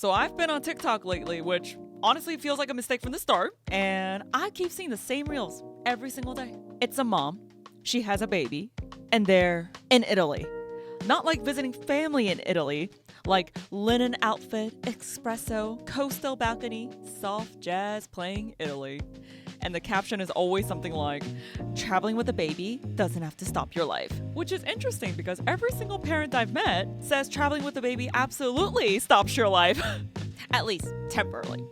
So I've been on TikTok lately, which honestly feels like a mistake from the start, and I keep seeing the same reels every single day. It's a mom, she has a baby, and they're in Italy. Not like visiting family in Italy, like linen outfit, espresso, coastal balcony, soft jazz playing Italy. And the caption is always something like, traveling with a baby doesn't have to stop your life. Which is interesting because every single parent I've met says traveling with a baby absolutely stops your life. At least temporarily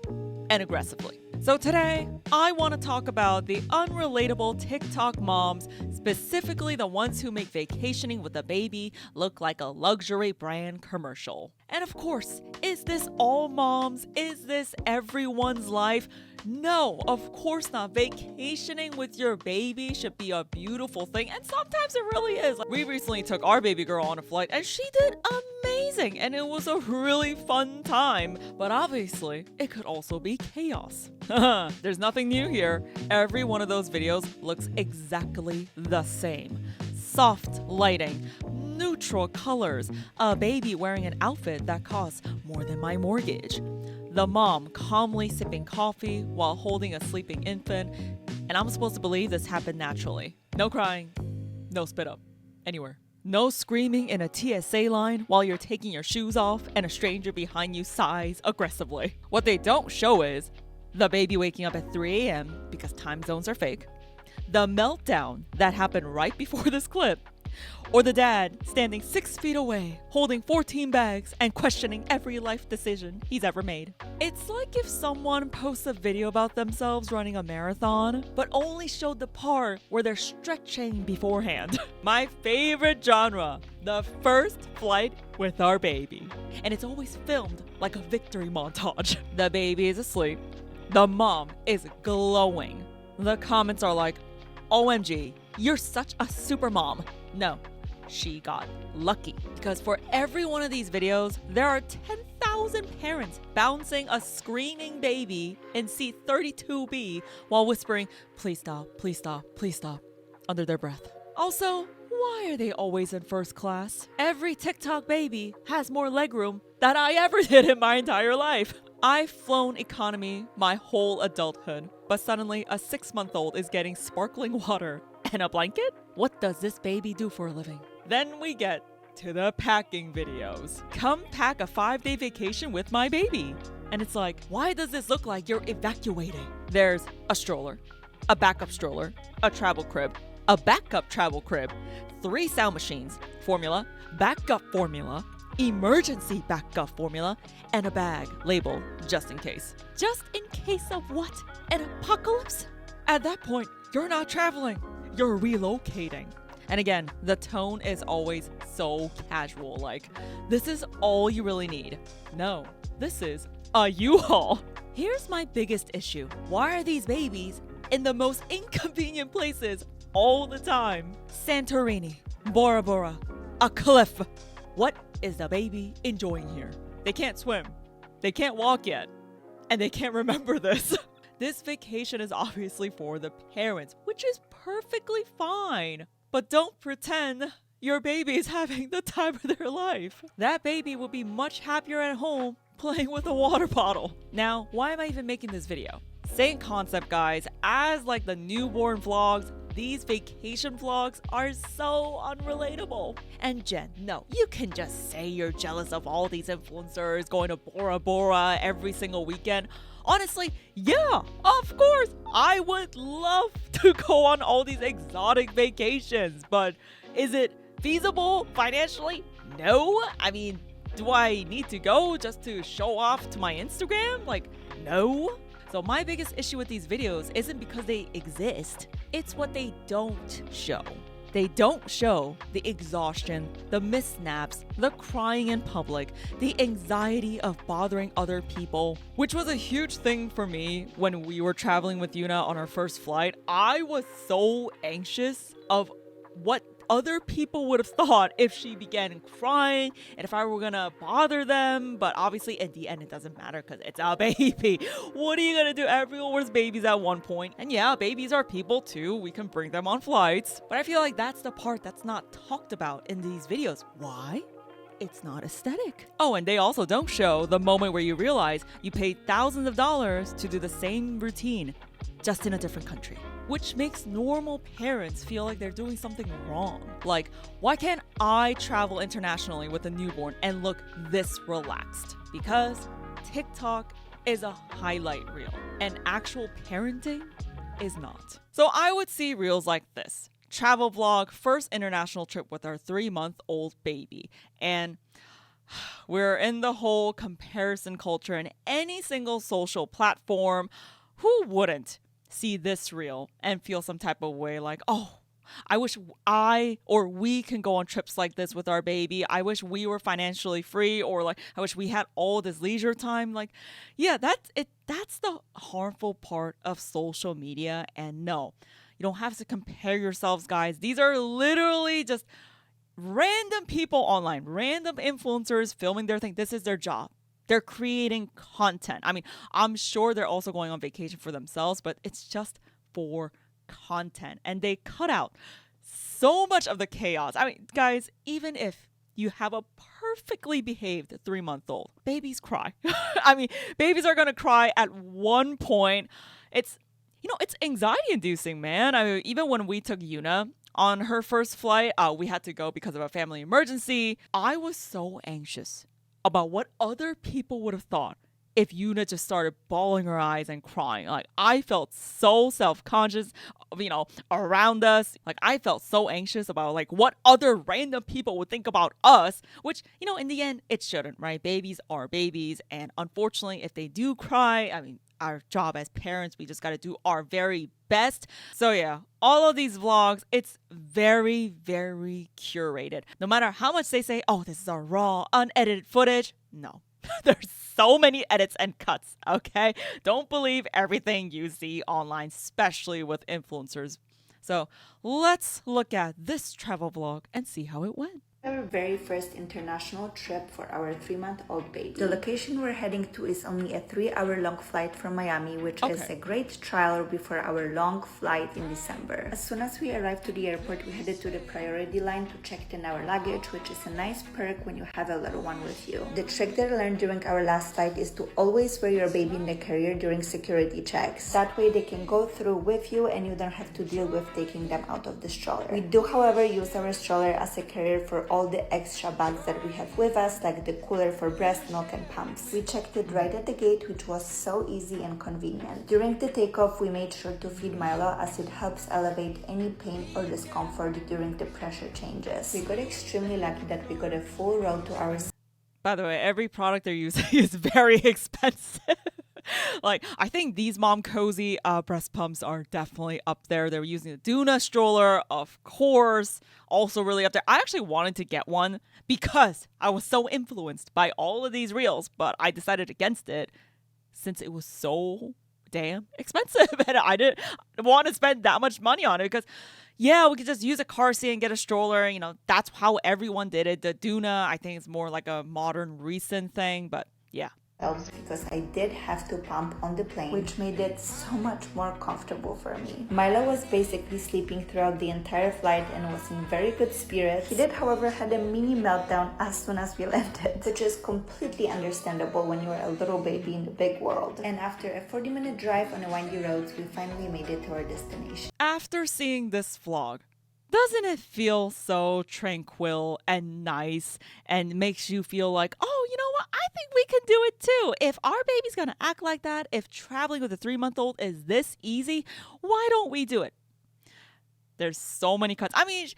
and aggressively. So today, I want to talk about the unrelatable TikTok moms, specifically the ones who make vacationing with a baby look like a luxury brand commercial. And of course, is this all moms? Is this everyone's life? No, of course not. Vacationing with your baby should be a beautiful thing, and sometimes it really is. Like, we recently took our baby girl on a flight, and she did amazing, and it was a really fun time. But obviously, it could also be chaos. There's nothing new here. Every one of those videos looks exactly the same. Soft lighting, neutral colors, a baby wearing an outfit that costs more than my mortgage. The mom calmly sipping coffee while holding a sleeping infant, and I'm supposed to believe this happened naturally. No crying, no spit up, anywhere. No screaming in a TSA line while you're taking your shoes off and a stranger behind you sighs aggressively. What they don't show is the baby waking up at 3 a.m. because time zones are fake, the meltdown that happened right before this clip, or the dad standing 6 feet away, holding 14 bags and questioning every life decision he's ever made. It's like if someone posts a video about themselves running a marathon, but only showed the part where they're stretching beforehand. My favorite genre, the first flight with our baby. And it's always filmed like a victory montage. The baby is asleep. The mom is glowing. The comments are like, OMG, you're such a super mom. No, she got lucky. Because for every one of these videos, there are 10,000 parents bouncing a screaming baby in seat 32B while whispering, please stop, please stop, please stop, under their breath. Also, why are they always in first class? Every TikTok baby has more legroom than I ever did in my entire life. I've flown economy my whole adulthood, but suddenly a 6-month-old is getting sparkling water and a blanket? What does this baby do for a living? Then we get to the packing videos. Come pack a 5-day vacation with my baby. And it's like, why does this look like you're evacuating? There's a stroller, a backup stroller, a travel crib, a backup travel crib, 3 sound machines, formula, backup formula, emergency backup formula, and a bag labeled just in case. Just in case of what? An apocalypse? At that point, you're not traveling, you're relocating. And again, the tone is always so casual, like, this is all you really need. No, this is a U-Haul. Here's my biggest issue. Why are these babies in the most inconvenient places all the time? Santorini, Bora Bora, a cliff. What is the baby enjoying here? They can't swim, they can't walk yet, and they can't remember this. This vacation is obviously for the parents, which is perfectly fine. But don't pretend your baby is having the time of their life. That baby will be much happier at home playing with a water bottle. Now, why am I even making this video? Same concept, guys. As like the newborn vlogs, these vacation vlogs are so unrelatable. And Jen, no, you can just say you're jealous of all these influencers going to Bora Bora every single weekend. Honestly, yeah, of course, I would love to go on all these exotic vacations, but is it feasible financially? No. I mean, do I need to go just to show off to my Instagram? Like, no. So my biggest issue with these videos isn't because they exist, it's what they don't show. They don't show the exhaustion, the missnaps, the crying in public, the anxiety of bothering other people, which was a huge thing for me when we were traveling with Yuna on our first flight. I was so anxious of what other people would have thought if she began crying and if I were gonna bother them. But obviously in the end it doesn't matter because it's a baby. What are you gonna do? Everyone was babies at one point. And yeah, babies are people too. We can bring them on flights. But I feel like that's the part that's not talked about in these videos. Why? it's not aesthetic. Oh, and they also don't show the moment where you realize you paid thousands of dollars to do the same routine, just in a different country. Which makes normal parents feel like they're doing something wrong. Like, why can't I travel internationally with a newborn and look this relaxed? Because TikTok is a highlight reel, and actual parenting is not. So I would see reels like this. Travel vlog, first international trip with our 3-month-old baby. And we're in the whole comparison culture in any single social platform. Who wouldn't see this reel and feel some type of way like, oh, I wish I or we can go on trips like this with our baby. I wish we were financially free, or like I wish we had all this leisure time. Like, yeah, that's it. That's the harmful part of social media. And no, you don't have to compare yourselves, guys. These are literally just random people online, random influencers filming their thing. This is their job. They're creating content. I mean, I'm sure they're also going on vacation for themselves, but it's just for content. And they cut out so much of the chaos. I mean, guys, even if you have a perfectly behaved 3-month-old, babies cry. I mean, babies are going to cry at one point. It's anxiety inducing, man. I mean, even when we took Yuna on her first flight, we had to go because of a family emergency. I was so anxious about what other people would have thought if Yuna just started bawling her eyes and crying. Like, I felt so self-conscious, around us. Like, I felt so anxious about like what other random people would think about us, which, in the end, it shouldn't, right? Babies are babies. And unfortunately, if they do cry, I mean, our job as parents, we just got to do our very best. So yeah, all of these vlogs, it's very, very curated. No matter how much they say, oh, this is our raw, unedited footage. No. There's so many edits and cuts, okay? Don't believe everything you see online, especially with influencers. So let's look at this travel vlog and see how it went. Our very first international trip for our 3-month-old baby. The location we're heading to is only a 3-hour-long flight from Miami, which is a great trial before our long flight in December. As soon as we arrived to the airport, we headed to the priority line to check in our luggage, which is a nice perk when you have a little one with you. The trick that I learned during our last flight is to always wear your baby in the carrier during security checks. That way they can go through with you and you don't have to deal with taking them out of the stroller. We do, however, use our stroller as a carrier for all the extra bags that we have with us, like the cooler for breast milk and pumps. We checked it right at the gate, which was so easy and convenient. During the takeoff, we made sure to feed Milo, as it helps elevate any pain or discomfort during the pressure changes. We got extremely lucky that we got a full row to our... By the way, every product they're using is very expensive. Like, I think these Mom Cozy breast pumps are definitely up there. They were using the Duna stroller, of course, also really up there. I actually wanted to get one because I was so influenced by all of these reels, but I decided against it since it was so damn expensive and I didn't want to spend that much money on it because, yeah, we could just use a car seat and get a stroller. That's how everyone did it. The Duna, I think, is more like a modern, recent thing, but yeah. Because I did have to pump on the plane, which made it so much more comfortable for me. Milo was basically sleeping throughout the entire flight and was in very good spirits. He did, however, had a mini meltdown as soon as we landed, which is completely understandable when you're a little baby in the big world. And after a 40-minute drive on the windy roads, we finally made it to our destination. After seeing this vlog, doesn't it feel so tranquil and nice and makes you feel like, oh, you know what? I think we can do it too. If our baby's going to act like that, if traveling with a 3-month-old is this easy, why don't we do it? There's so many cuts. I mean,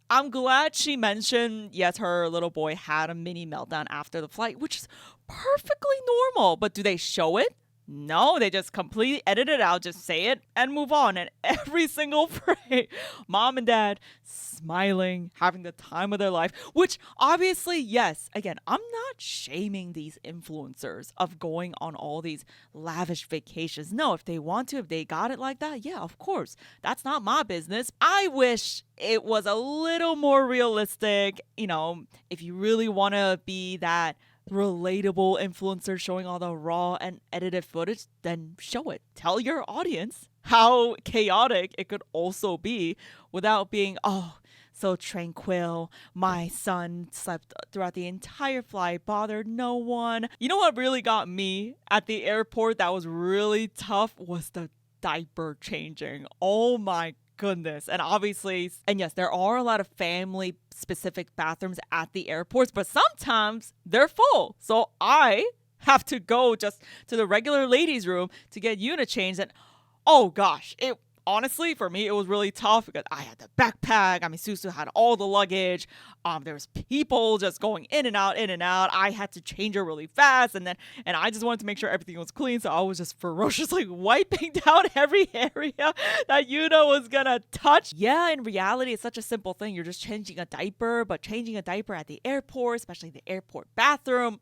I'm glad she mentioned, yes, her little boy had a mini meltdown after the flight, which is perfectly normal. But do they show it? No, they just completely edit it out, just say it and move on. And every single frame, mom and dad smiling, having the time of their life, which obviously, yes, again, I'm not shaming these influencers of going on all these lavish vacations. No, if they want to, if they got it like that, yeah, of course. That's not my business. I wish it was a little more realistic. If you really want to be that relatable influencer showing all the raw and edited footage, then show it. Tell your audience how chaotic it could also be without being, oh, so tranquil. My son slept throughout the entire flight, bothered no one. You know what really got me at the airport that was really tough was the diaper changing. Oh my goodness. And obviously, and yes, there are a lot of family specific bathrooms at the airports, but sometimes they're full. So I have to go just to the regular ladies' room to get unit changed. And oh gosh, it honestly, for me, it was really tough because I had the backpack. I mean, Susu had all the luggage. There was people just going in and out, in and out. I had to change her really fast, and I just wanted to make sure everything was clean. So I was just ferociously wiping down every area that Yuna was gonna touch. Yeah, in reality, it's such a simple thing. You're just changing a diaper, but changing a diaper at the airport, especially the airport bathroom,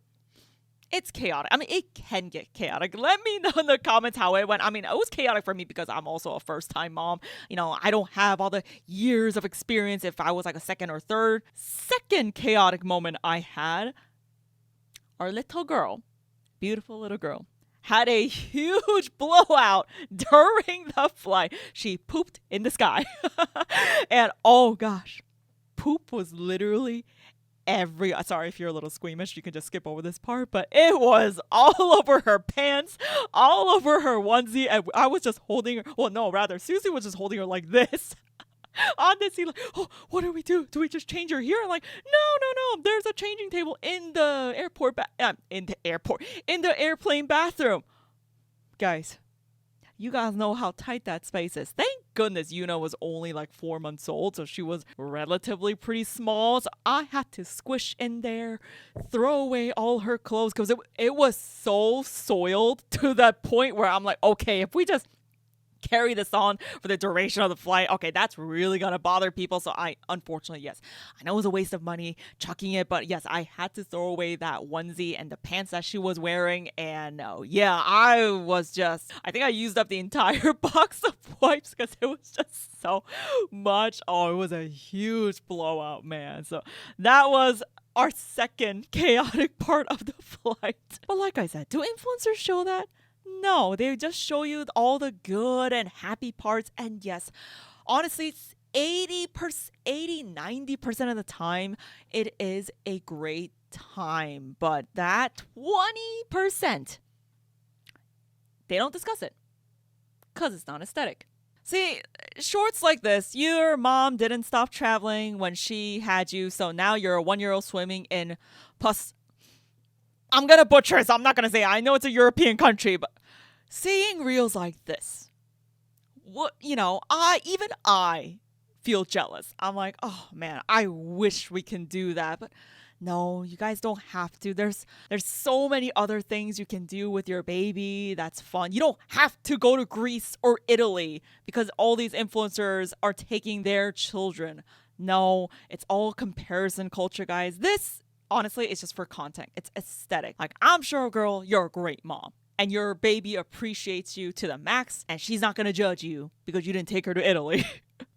it's chaotic. I mean, it can get chaotic. Let me know in the comments how it went. I mean, it was chaotic for me because I'm also a first-time mom. You know, I don't have all the years of experience if I was like a second or third. Second chaotic moment I had, our little girl, beautiful little girl, had a huge blowout during the flight. She pooped in the sky. And oh gosh, poop was literally sorry if you're a little squeamish, you can just skip over this part, but it was all over her pants, all over her onesie, and I was just holding her, well no, rather Susie was just holding her like this on the seat, like, oh, what do we do? Do we just change her here? I'm like, no, there's a changing table in the in the airplane bathroom. Guys, you guys know how tight that space is. Thank goodness Yuna was only like 4 months old, so she was relatively pretty small. So I had to squish in there, throw away all her clothes because it was so soiled to that point where I'm like, okay, if we just carry this on for the duration of the flight, okay, that's really gonna bother people. So unfortunately, yes, I know it was a waste of money chucking it, but yes, I had to throw away that onesie and the pants that she was wearing. And yeah, I think I used up the entire box of wipes because it was just so much. Oh, it was a huge blowout, man. So that was our second chaotic part of the flight. But like I said, do influencers show that? No, they just show you all the good and happy parts. And yes, honestly, 90% of the time, it is a great time. But that 20%, they don't discuss it because it's not aesthetic. See, shorts like this, your mom didn't stop traveling when she had you. So now you're a 1-year-old swimming in pus. I'm going to butcher this. I'm not going to say it. I know it's a European country, but seeing reels like this, I feel jealous. I'm like, oh man, I wish we can do that. But no, you guys don't have to. There's so many other things you can do with your baby that's fun. You don't have to go to Greece or Italy because all these influencers are taking their children. No, it's all comparison culture, guys. This honestly, it's just for content. It's aesthetic. Like, I'm sure, girl, you're a great mom. And your baby appreciates you to the max. And she's not going to judge you because you didn't take her to Italy.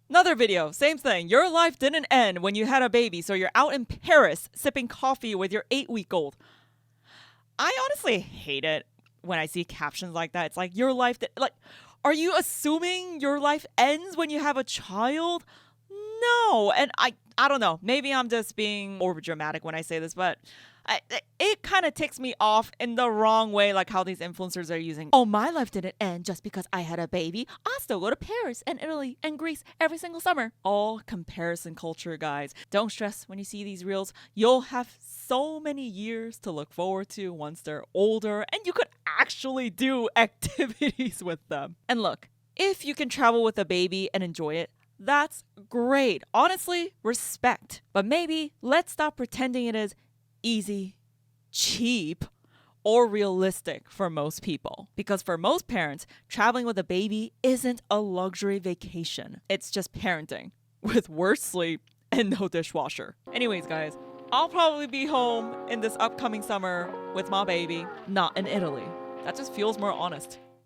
Another video, same thing. Your life didn't end when you had a baby. So you're out in Paris sipping coffee with your 8-week-old. I honestly hate it when I see captions like that. It's like, your life, are you assuming your life ends when you have a child? No. And I don't know. Maybe I'm just being over dramatic when I say this, but it kind of ticks me off in the wrong way, like how these influencers are using, oh, my life didn't end just because I had a baby. I still go to Paris and Italy and Greece every single summer. All comparison culture, guys. Don't stress when you see these reels. You'll have so many years to look forward to once they're older, and you could actually do activities with them. And look, if you can travel with a baby and enjoy it, that's great. Honestly, respect. But maybe let's stop pretending it is easy, cheap, or realistic for most people. Because for most parents, traveling with a baby isn't a luxury vacation. It's just parenting with worse sleep and no dishwasher. Anyways, guys, I'll probably be home in this upcoming summer with my baby, not in Italy. That just feels more honest.